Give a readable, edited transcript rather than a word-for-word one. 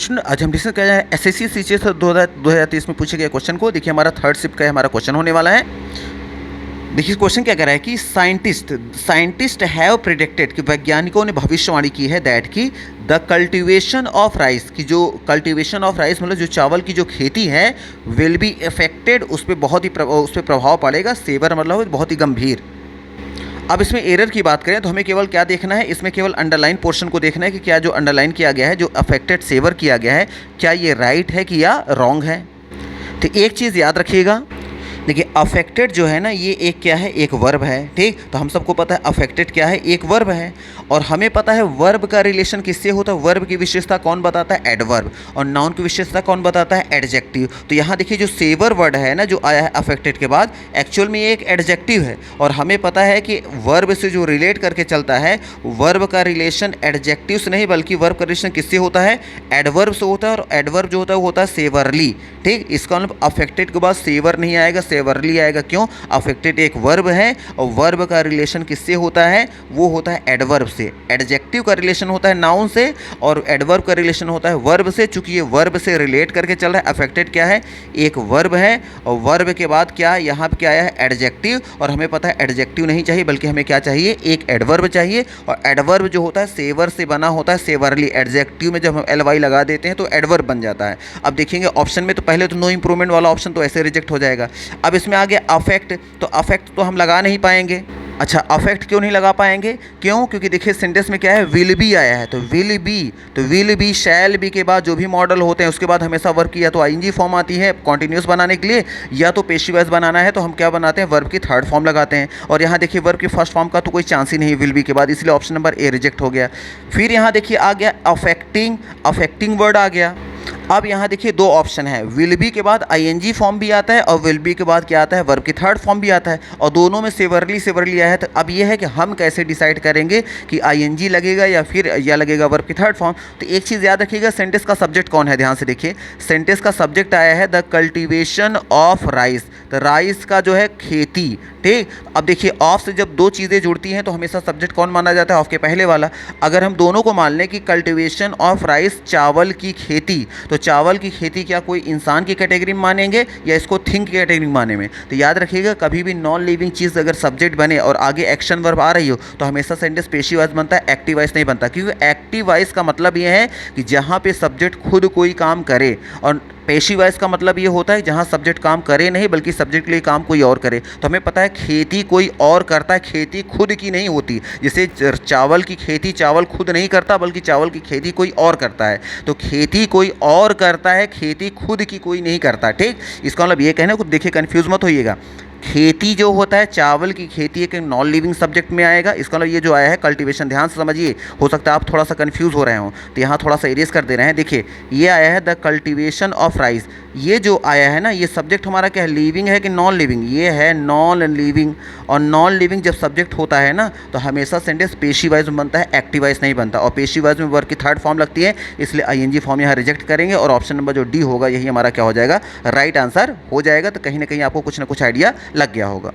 Student आज हम discuss कर रहे हैं एसएससी सीजीएस 2023 में पूछे गए क्वेश्चन को। देखिए हमारा थर्ड शिफ्ट का हमारा क्वेश्चन होने वाला है। देखिए क्वेश्चन क्या कह रहा है कि साइंटिस्ट हैव प्रिडिक्टेड कि वैज्ञानिकों ने भविष्यवाणी की है दैट की द कल्टीवेशन ऑफ राइस की जो कल्टीवेशन ऑफ राइस मतलब जो चावल की जो खेती है विल बी इफेक्टेड, उस पर प्रभाव पड़ेगा। सेवर मतलब बहुत ही गंभीर। अब इसमें एरर की बात करें तो हमें केवल क्या देखना है, इसमें केवल अंडरलाइन पोर्शन को देखना है कि क्या जो अंडरलाइन किया गया है, जो अफेक्टेड सेवर किया गया है, क्या ये राइट है कि या रॉन्ग है। तो एक चीज़ याद रखिएगा, देखिए अफेक्टेड जो है ना ये एक क्या है, एक वर्ब है। ठीक, तो हम सबको पता है अफेक्टेड क्या है, एक वर्ब है। और हमें पता है वर्ब का रिलेशन किससे होता है, वर्ब की विशेषता कौन बताता है, एडवर्ब, और नाउन की विशेषता कौन बताता है, एडजेक्टिव। तो यहाँ देखिए जो सेवर वर्ड है ना जो आया है अफेक्टेड के बाद, एक्चुअल में ये एक एडजेक्टिव है। और हमें पता है कि वर्ब से जो रिलेट करके चलता है, वर्ब का रिलेशन एडजेक्टिव से नहीं बल्कि वर्ब का रिलेशन किससे होता है, एडवर्ब से होता है। और एडवर्ब जो होता है वो होता है सेवरली। ठीक, इसका मतलब अफेक्टेड के बाद सेवर नहीं आएगा, सेवरली आएगा। क्यों, अफेक्टेड एक वर्ब है और वर्ब का रिलेशन किससे होता है, वो होता है एडवर्ब से। एडजेक्टिव का रिलेशन होता है नाउन से और एडवर्ब का रिलेशन होता है वर्ब से। चूंकि ये वर्ब से रिलेट करके चल रहा है, अफेक्टेड क्या है, एक वर्ब है और वर्ब के बाद क्या यहाँ पे क्या आया है, एडजेक्टिव। और हमें पता है एडजेक्टिव नहीं चाहिए बल्कि हमें क्या चाहिए, एक एडवर्ब चाहिए। और एडवर्ब जो होता है सेवर से बना होता है, सेवरली। एडजेक्टिव में जब हम एल वाई लगा देते हैं तो एडवर्ब बन जाता है। अब देखेंगे ऑप्शन में तो पहले तो नो इंप्रूवमेंट वाला ऑप्शन तो ऐसे रिजेक्ट हो जाएगा। अब इसमें आ गया अफेक्ट, तो अफेक्ट तो हम लगा नहीं पाएंगे। अच्छा, अफेक्ट क्यों नहीं लगा पाएंगे, क्यों, क्योंकि देखिए सेंटेंस में क्या है, विल बी आया है। तो विल बी शैल बी के बाद जो भी मॉडल होते हैं उसके बाद हमेशा वर्ब की या तो आईएनजी फॉर्म आती है कॉन्टिन्यूस बनाने के लिए, या तो पेशी वाइज बनाना है तो हम क्या बनाते हैं, वर्ब की थर्ड फॉर्म लगाते हैं। और यहाँ देखिए वर्ब की फर्स्ट फॉर्म का तो कोई चांस ही नहीं विल बी के बाद, इसलिए ऑप्शन नंबर ए रिजेक्ट हो गया। फिर यहाँ देखिए आ गया अफेक्टिंग वर्ड आ गया। अब यहाँ देखिए दो ऑप्शन है, विल बी के बाद आईएनजी फॉर्म भी आता है और विल बी के बाद क्या आता है, वर्ब की थर्ड फॉर्म भी आता है। और दोनों में सेवरली आया है। तो अब ये है कि हम कैसे डिसाइड करेंगे कि आईएनजी लगेगा या फिर या लगेगा वर्ब की थर्ड फॉर्म। तो एक चीज़ याद रखिएगा, सेंटेंस का सब्जेक्ट कौन है, ध्यान से देखिए। सेंटेंस का सब्जेक्ट आया है द कल्टिवेशन ऑफ राइस, तो राइस का जो है खेती। ठीक, अब देखिए ऑफ से जब दो चीज़ें जुड़ती हैं तो हमेशा सब्जेक्ट कौन माना जाता है, ऑफ के पहले वाला। अगर हम दोनों को मान लें कि कल्टिवेशन ऑफ राइस चावल की खेती, तो चावल की खेती क्या कोई इंसान की कैटेगरी में मानेंगे या इसको थिंग की कैटेगरी में माने में। तो याद रखिएगा कभी भी नॉन लिविंग चीज़ अगर सब्जेक्ट बने और आगे एक्शन वर्ब आ रही हो तो हमेशा सेंटेंस पेशी वाइज बनता है, एक्टिव वाइज नहीं बनता। क्योंकि एक्टिव वाइज का मतलब ये है कि जहाँ पे सब्जेक्ट खुद कोई काम करे, और पेशी वाइज का मतलब ये होता है जहाँ सब्जेक्ट काम करे नहीं बल्कि सब्जेक्ट के लिए काम कोई और करे। तो हमें पता है खेती कोई और करता है, खेती खुद की नहीं होती। जैसे चावल की खेती चावल खुद नहीं करता बल्कि चावल की खेती कोई और करता है। तो खेती कोई और करता है, खेती खुद की कोई नहीं करता। ठीक, इसका मतलब ये कहना, कुछ देखिए कन्फ्यूज मत होइएगा। खेती जो होता है चावल की खेती एक नॉन लिविंग सब्जेक्ट में आएगा। इसका मतलब ये जो आया है कल्टीवेशन, ध्यान से समझिए, हो सकता है आप थोड़ा सा कंफ्यूज हो रहे हो तो यहाँ थोड़ा सा इरेज कर दे रहे हैं। देखिए ये आया है द कल्टीवेशन ऑफ राइस, ये जो आया है ना ये सब्जेक्ट हमारा क्या है, लिविंग है कि नॉन लिविंग, ये है नॉन लिविंग। और नॉन लिविंग जब सब्जेक्ट होता है ना तो हमेशा सेंटेंस पेशी वाइज में बनता है, एक्टिव वाइज नहीं बनता। और पेशी वाइज में वर्ब की थर्ड फॉर्म लगती है, इसलिए आईएनजी फॉर्म यहाँ रिजेक्ट करेंगे और ऑप्शन नंबर जो डी होगा यही हमारा क्या हो जाएगा, राइट आंसर हो जाएगा। तो कहीं ना कहीं आपको कुछ ना कुछ आइडिया लग गया होगा।